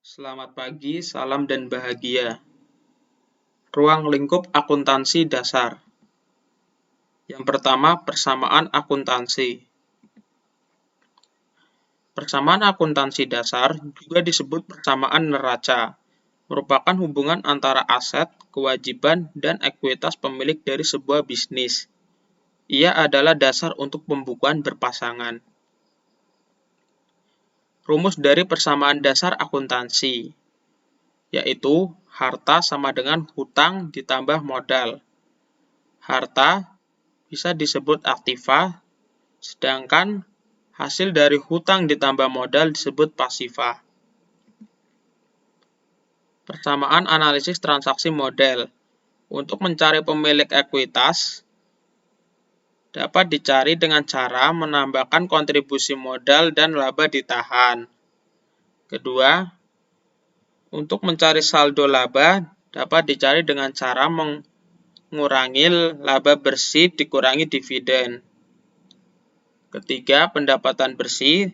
Selamat pagi, salam dan bahagia. Ruang lingkup akuntansi dasar. Yang pertama, persamaan akuntansi. Persamaan akuntansi dasar juga disebut persamaan neraca, merupakan hubungan antara aset, kewajiban, dan ekuitas pemilik dari sebuah bisnis. Ia adalah dasar untuk pembukuan berpasangan. Rumus dari persamaan dasar akuntansi, yaitu harta sama dengan hutang ditambah modal. Harta bisa disebut aktiva, sedangkan hasil dari hutang ditambah modal disebut pasiva. Persamaan analisis transaksi model. Untuk mencari pemilik ekuitas, dapat dicari dengan cara menambahkan kontribusi modal dan laba ditahan. Kedua, untuk mencari saldo laba, dapat dicari dengan cara mengurangi laba bersih dikurangi dividen. Ketiga, pendapatan bersih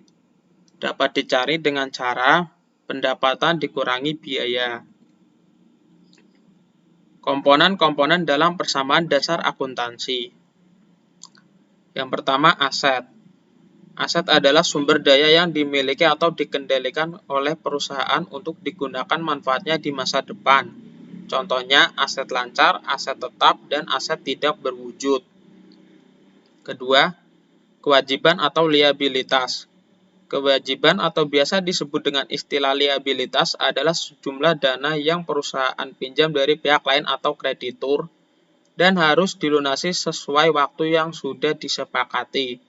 dapat dicari dengan cara pendapatan dikurangi biaya. Komponen-komponen dalam persamaan dasar akuntansi. Yang pertama, aset. Aset adalah sumber daya yang dimiliki atau dikendalikan oleh perusahaan untuk digunakan manfaatnya di masa depan. Contohnya, aset lancar, aset tetap, dan aset tidak berwujud. Kedua, kewajiban atau liabilitas. Kewajiban atau biasa disebut dengan istilah liabilitas adalah sejumlah dana yang perusahaan pinjam dari pihak lain atau kreditur dan harus dilunasi sesuai waktu yang sudah disepakati.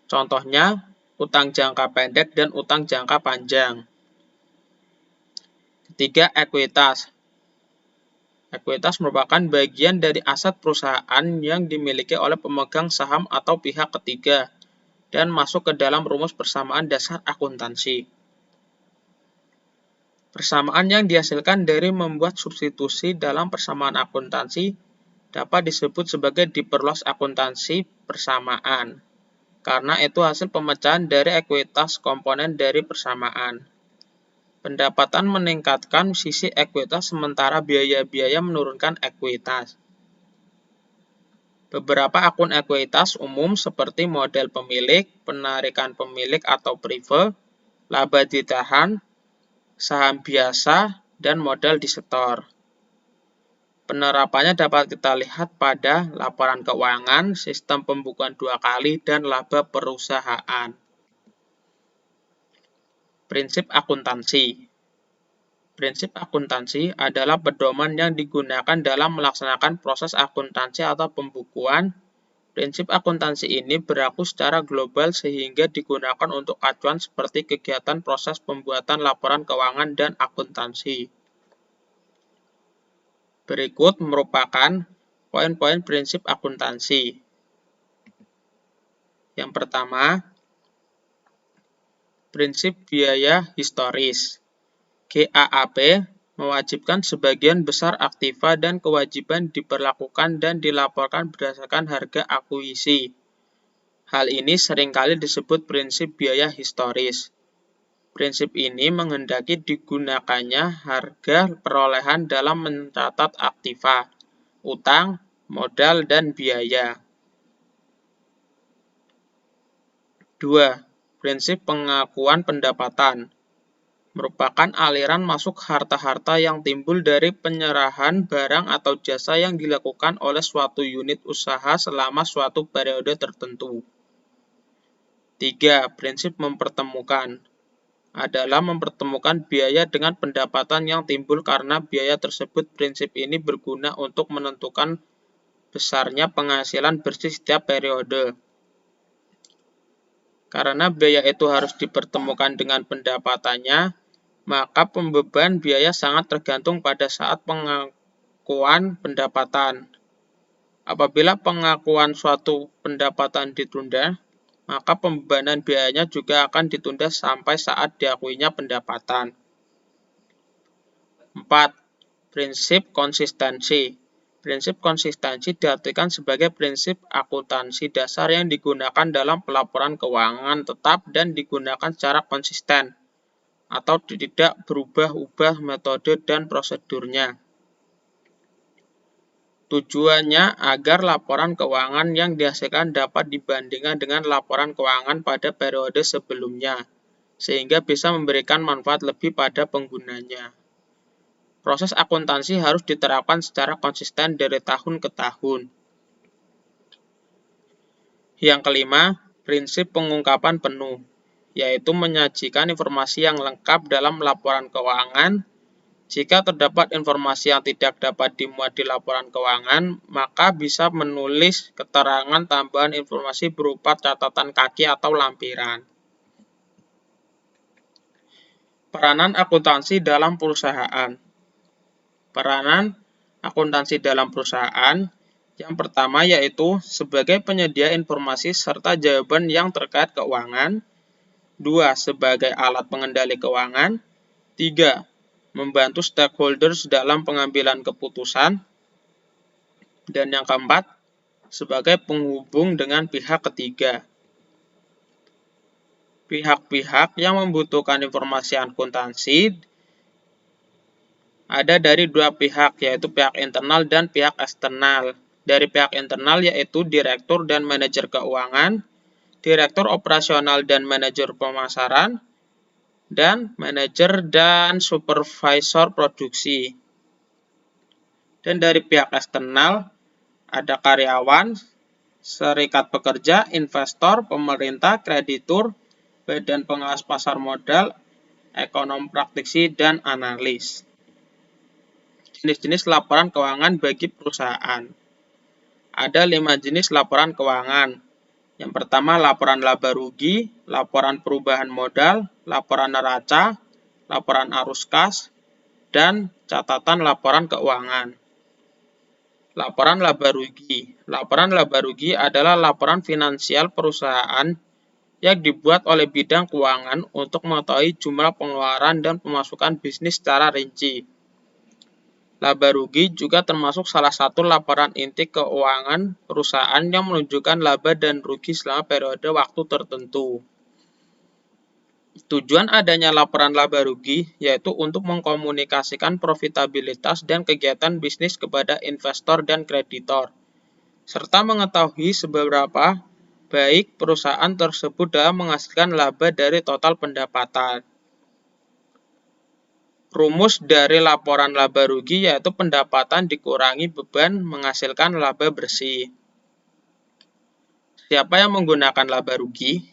Contohnya, utang jangka pendek dan utang jangka panjang. Ketiga, ekuitas. Ekuitas merupakan bagian dari aset perusahaan yang dimiliki oleh pemegang saham atau pihak ketiga dan masuk ke dalam rumus persamaan dasar akuntansi. Persamaan yang dihasilkan dari membuat substitusi dalam persamaan akuntansi dapat disebut sebagai diperluas akuntansi persamaan, karena itu hasil pemecahan dari ekuitas komponen dari persamaan. Pendapatan meningkatkan sisi ekuitas sementara biaya-biaya menurunkan ekuitas. Beberapa akun ekuitas umum seperti model pemilik, penarikan pemilik atau prive, laba ditahan, saham biasa, dan modal disetor. Penerapannya dapat kita lihat pada laporan keuangan, sistem pembukuan 2 kali, dan laba perusahaan. Prinsip akuntansi. Prinsip akuntansi adalah pedoman yang digunakan dalam melaksanakan proses akuntansi atau pembukuan. Prinsip akuntansi ini berlaku secara global sehingga digunakan untuk acuan seperti kegiatan proses pembuatan laporan keuangan dan akuntansi. Berikut merupakan poin-poin prinsip akuntansi. Yang pertama, prinsip biaya historis. GAAP mewajibkan sebagian besar aktiva dan kewajiban diperlakukan dan dilaporkan berdasarkan harga akuisisi. Hal ini seringkali disebut prinsip biaya historis. Prinsip ini menghendaki digunakannya harga perolehan dalam mencatat aktiva, utang, modal, dan biaya. 2. Prinsip pengakuan pendapatan merupakan aliran masuk harta-harta yang timbul dari penyerahan barang atau jasa yang dilakukan oleh suatu unit usaha selama suatu periode tertentu. 3. Prinsip mempertemukan adalah mempertemukan biaya dengan pendapatan yang timbul karena biaya tersebut. Prinsip ini berguna untuk menentukan besarnya penghasilan bersih setiap periode. Karena biaya itu harus dipertemukan dengan pendapatannya, maka pembeban biaya sangat tergantung pada saat pengakuan pendapatan. Apabila pengakuan suatu pendapatan ditunda, maka pembebanan biayanya juga akan ditunda sampai saat diakuinya pendapatan. 4. Prinsip konsistensi. Prinsip konsistensi diartikan sebagai prinsip akuntansi dasar yang digunakan dalam pelaporan keuangan tetap dan digunakan secara konsisten. atau tidak berubah-ubah metode dan prosedurnya. Tujuannya agar laporan keuangan yang dihasilkan dapat dibandingkan dengan laporan keuangan pada periode sebelumnya, sehingga bisa memberikan manfaat lebih pada penggunanya. Proses akuntansi harus diterapkan secara konsisten dari tahun ke tahun. Yang kelima, prinsip pengungkapan penuh, yaitu menyajikan informasi yang lengkap dalam laporan keuangan. Jika terdapat informasi yang tidak dapat dimuat di laporan keuangan, maka bisa menulis keterangan tambahan informasi berupa catatan kaki atau lampiran. Peranan akuntansi dalam perusahaan. Peranan akuntansi dalam perusahaan yang pertama yaitu sebagai penyedia informasi serta jawaban yang terkait keuangan. 2. Sebagai alat pengendali keuangan. 3. Membantu stakeholders dalam pengambilan keputusan. Dan yang keempat, sebagai penghubung dengan pihak ketiga. Pihak-pihak yang membutuhkan informasi akuntansi ada dari dua pihak, yaitu pihak internal dan pihak eksternal. Dari pihak internal yaitu direktur dan manajer keuangan, direktur operasional dan manajer pemasaran, dan manajer dan supervisor produksi. Dan dari pihak eksternal ada karyawan, serikat pekerja, investor, pemerintah, kreditur, badan pengawas pasar modal, ekonom praktisi, dan analis. Jenis-jenis laporan keuangan bagi perusahaan. Ada 5 jenis laporan keuangan. Yang pertama, laporan laba rugi, laporan perubahan modal, laporan neraca, laporan arus kas, dan catatan laporan keuangan. Laporan laba rugi. Laporan laba rugi adalah laporan finansial perusahaan yang dibuat oleh bidang keuangan untuk mengetahui jumlah pengeluaran dan pemasukan bisnis secara rinci. Laba rugi juga termasuk salah satu laporan inti keuangan perusahaan yang menunjukkan laba dan rugi selama periode waktu tertentu. Tujuan adanya laporan laba rugi yaitu untuk mengkomunikasikan profitabilitas dan kegiatan bisnis kepada investor dan kreditor, serta mengetahui seberapa baik perusahaan tersebut dalam menghasilkan laba dari total pendapatan. Rumus dari laporan laba rugi yaitu pendapatan dikurangi beban menghasilkan laba bersih. Siapa yang menggunakan laba rugi?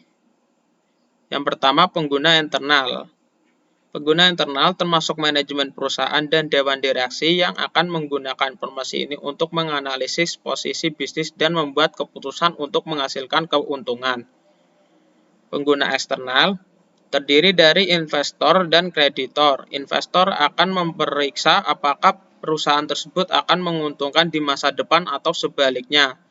Yang pertama, pengguna internal. Pengguna internal termasuk manajemen perusahaan dan dewan direksi yang akan menggunakan informasi ini untuk menganalisis posisi bisnis dan membuat keputusan untuk menghasilkan keuntungan. Pengguna eksternal terdiri dari investor dan kreditor. Investor akan memeriksa apakah perusahaan tersebut akan menguntungkan di masa depan atau sebaliknya,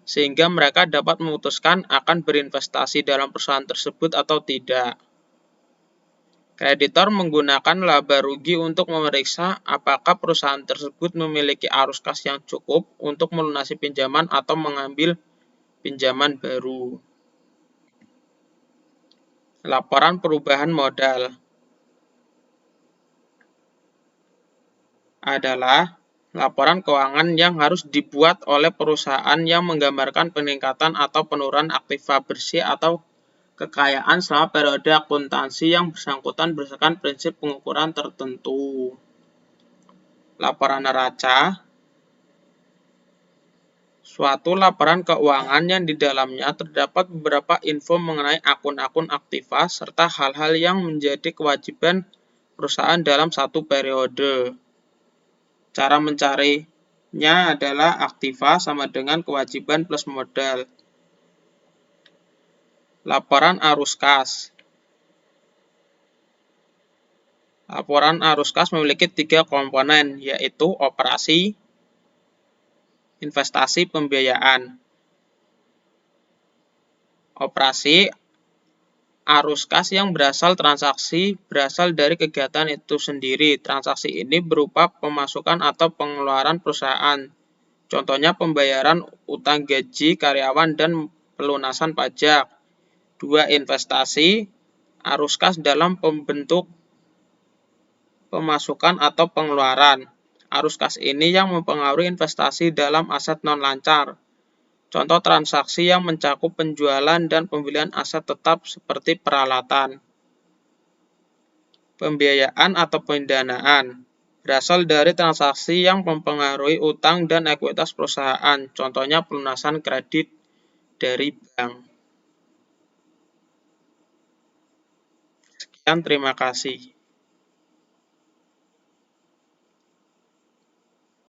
sehingga mereka dapat memutuskan akan berinvestasi dalam perusahaan tersebut atau tidak. Kreditor menggunakan laba rugi untuk memeriksa apakah perusahaan tersebut memiliki arus kas yang cukup untuk melunasi pinjaman atau mengambil pinjaman baru. Laporan perubahan modal adalah laporan keuangan yang harus dibuat oleh perusahaan yang menggambarkan peningkatan atau penurunan aktiva bersih atau kekayaan selama periode akuntansi yang bersangkutan berdasarkan prinsip pengukuran tertentu. Laporan neraca, suatu laporan keuangan yang di dalamnya terdapat beberapa info mengenai akun-akun aktiva serta hal-hal yang menjadi kewajiban perusahaan dalam satu periode. Cara mencarinya adalah aktiva sama dengan kewajiban plus modal. Laporan arus kas. Laporan arus kas memiliki 3 komponen, yaitu operasi, investasi, pembiayaan. Operasi arus kas yang berasal dari kegiatan itu sendiri. Transaksi ini berupa pemasukan atau pengeluaran perusahaan. Contohnya pembayaran utang gaji karyawan dan pelunasan pajak. 2. Investasi arus kas dalam pembentuk pemasukan atau pengeluaran. Arus kas ini yang mempengaruhi investasi dalam aset non-lancar. Contoh transaksi yang mencakup penjualan dan pembelian aset tetap seperti peralatan. Pembiayaan atau pendanaan berasal dari transaksi yang mempengaruhi utang dan ekuitas perusahaan, contohnya pelunasan kredit dari bank. Sekian, terima kasih.